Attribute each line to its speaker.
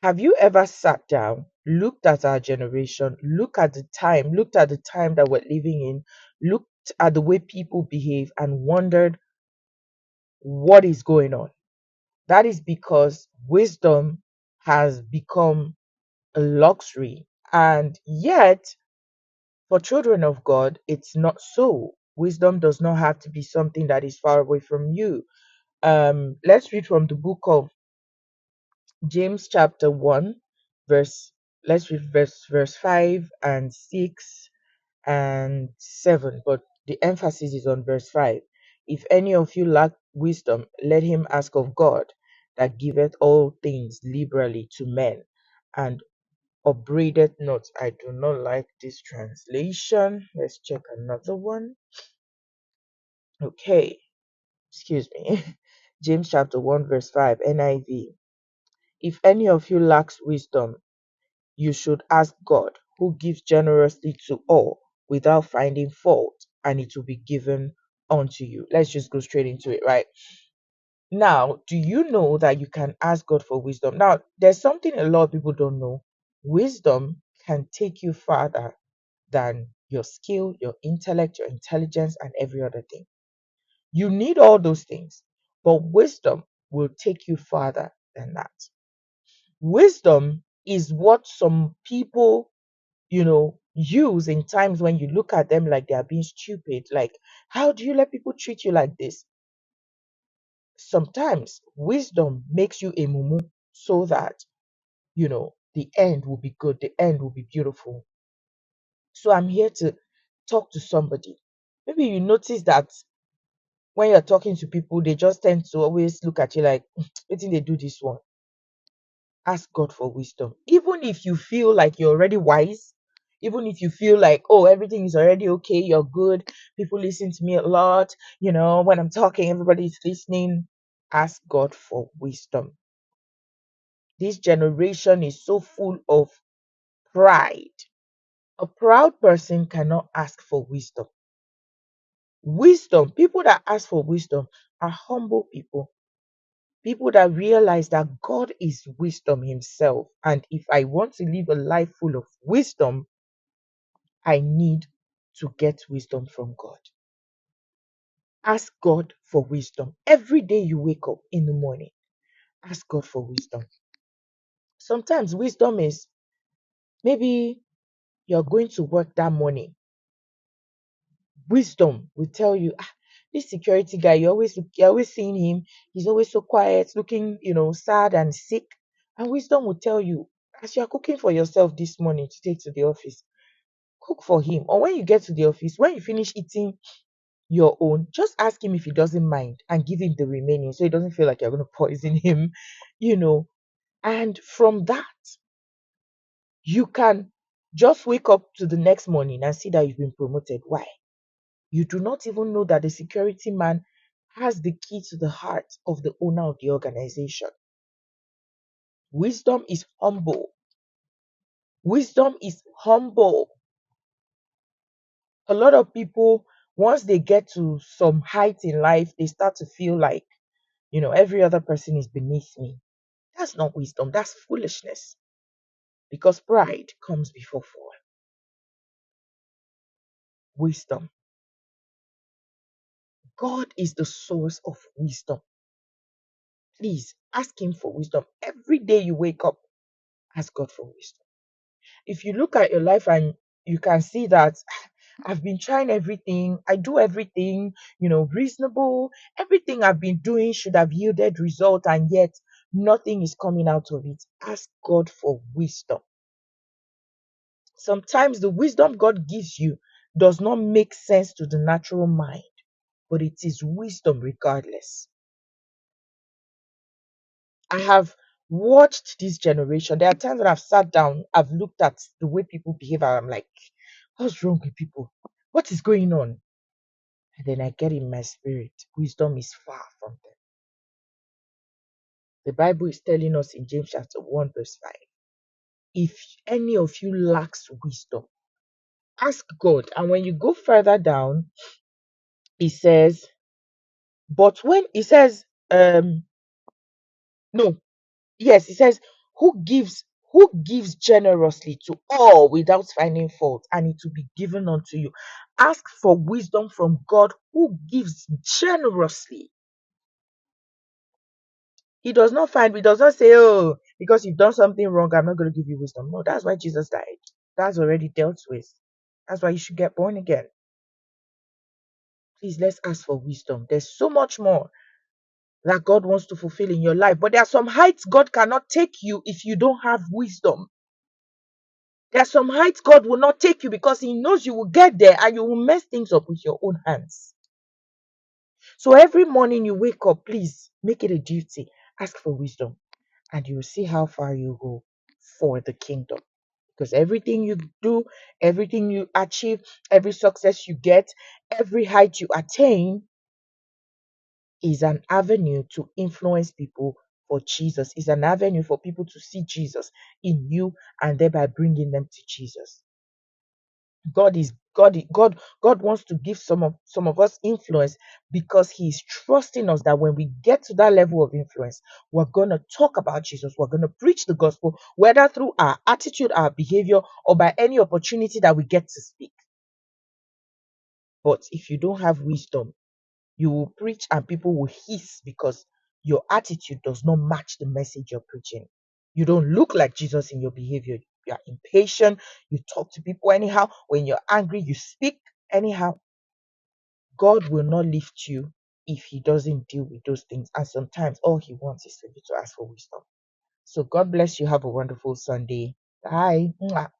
Speaker 1: Have you ever sat down, looked at our generation, looked at the time that we're living in, looked at the way people behave, and wondered what is going on? That is because wisdom has become a luxury. And yet, for children of God, it's not so. Wisdom does not have to be something that is far away from you. Let's read from the book of James chapter 1, verse let's read verse 5 and 6 and 7, but the emphasis is on verse 5. If any of you lack wisdom, let him ask of God, that giveth all things liberally to men, and upbraideth not. I do not like this translation. Let's check another one. Okay, excuse me. James chapter 1, verse 5, NIV. If any of you lacks wisdom, you should ask God, who gives generously to all without finding fault, and it will be given unto you. Let's just go straight into it, right? Now, do you know that you can ask God for wisdom? Now, there's something a lot of people don't know. Wisdom can take you farther than your skill, your intellect, your intelligence, and every other thing. You need all those things, but wisdom will take you farther than that. Wisdom is what some people, use in times when you look at them like they are being stupid. Like, how do you let people treat you like this? Sometimes wisdom makes you a mumu so that, the end will be good, the end will be beautiful. So I'm here to talk to somebody. Maybe you notice that when you're talking to people, they just tend to always look at you like, what did they do this one? Ask God for wisdom. Even if you feel like you're already wise, even if you feel like, oh, everything is already okay, you're good, people listen to me a lot, when I'm talking, everybody's listening, ask God for wisdom. This generation is so full of pride. A proud person cannot ask for wisdom. Wisdom, people that ask for wisdom are humble people. People that realize that God is wisdom himself. And if I want to live a life full of wisdom, I need to get wisdom from God. Ask God for wisdom. Every day you wake up in the morning, ask God for wisdom. Sometimes wisdom is maybe you're going to work that morning. Wisdom will tell you, this security guy, you're always seeing him. He's always so quiet, looking, sad and sick. And wisdom will tell you, as you're cooking for yourself this morning to take to the office, cook for him. Or when you get to the office, when you finish eating your own, just ask him if he doesn't mind and give him the remaining so he doesn't feel like you're going to poison him, you know. And from that, you can just wake up to the next morning and see that you've been promoted. Why? You do not even know that the security man has the key to the heart of the owner of the organization. Wisdom is humble. Wisdom is humble. A lot of people, once they get to some height in life, they start to feel like, every other person is beneath me. That's not wisdom, that's foolishness. Because pride comes before fall. Wisdom. God is the source of wisdom. Please ask him for wisdom. Every day you wake up, ask God for wisdom. If you look at your life and you can see that I've been trying everything, I do everything, reasonable, everything I've been doing should have yielded result, and yet nothing is coming out of it. Ask God for wisdom. Sometimes the wisdom God gives you does not make sense to the natural mind, but it is wisdom regardless. I have watched this generation. There are times when I've sat down, I've looked at the way people behave, and I'm like, what's wrong with people? What is going on? And then I get in my spirit, wisdom is far from them. The Bible is telling us in James chapter 1, verse 5. If any of you lacks wisdom, ask God. And when you go further down, it says, but when it says, no, yes, it says, who gives generously to all without finding fault, and it will be given unto you. Ask for wisdom from God who gives generously. He does not say, oh, because you've done something wrong, I'm not going to give you wisdom. No, that's why Jesus died. That's already dealt with. That's why you should get born again. Please, let's ask for wisdom. There's so much more that God wants to fulfill in your life. But there are some heights God cannot take you if you don't have wisdom. There are some heights God will not take you because He knows you will get there and you will mess things up with your own hands. So every morning you wake up, please make it a duty. Ask for wisdom and you will see how far you go for the kingdom. Because everything you do, everything you achieve, every success you get, every height you attain is an avenue to influence people for Jesus, is an avenue for people to see Jesus in you and thereby bringing them to Jesus. God wants to give some of us influence because He is trusting us that when we get to that level of influence, we're gonna talk about Jesus, we're gonna preach the gospel, whether through our attitude, our behavior, or by any opportunity that we get to speak. But if you don't have wisdom, you will preach and people will hiss because your attitude does not match the message you're preaching. You don't look like Jesus in your behavior. You are impatient. You talk to people anyhow. When you're angry, you speak anyhow. God will not lift you if He doesn't deal with those things. And sometimes all He wants is for you to ask for wisdom. So God bless you. Have a wonderful Sunday. Bye. Mwah.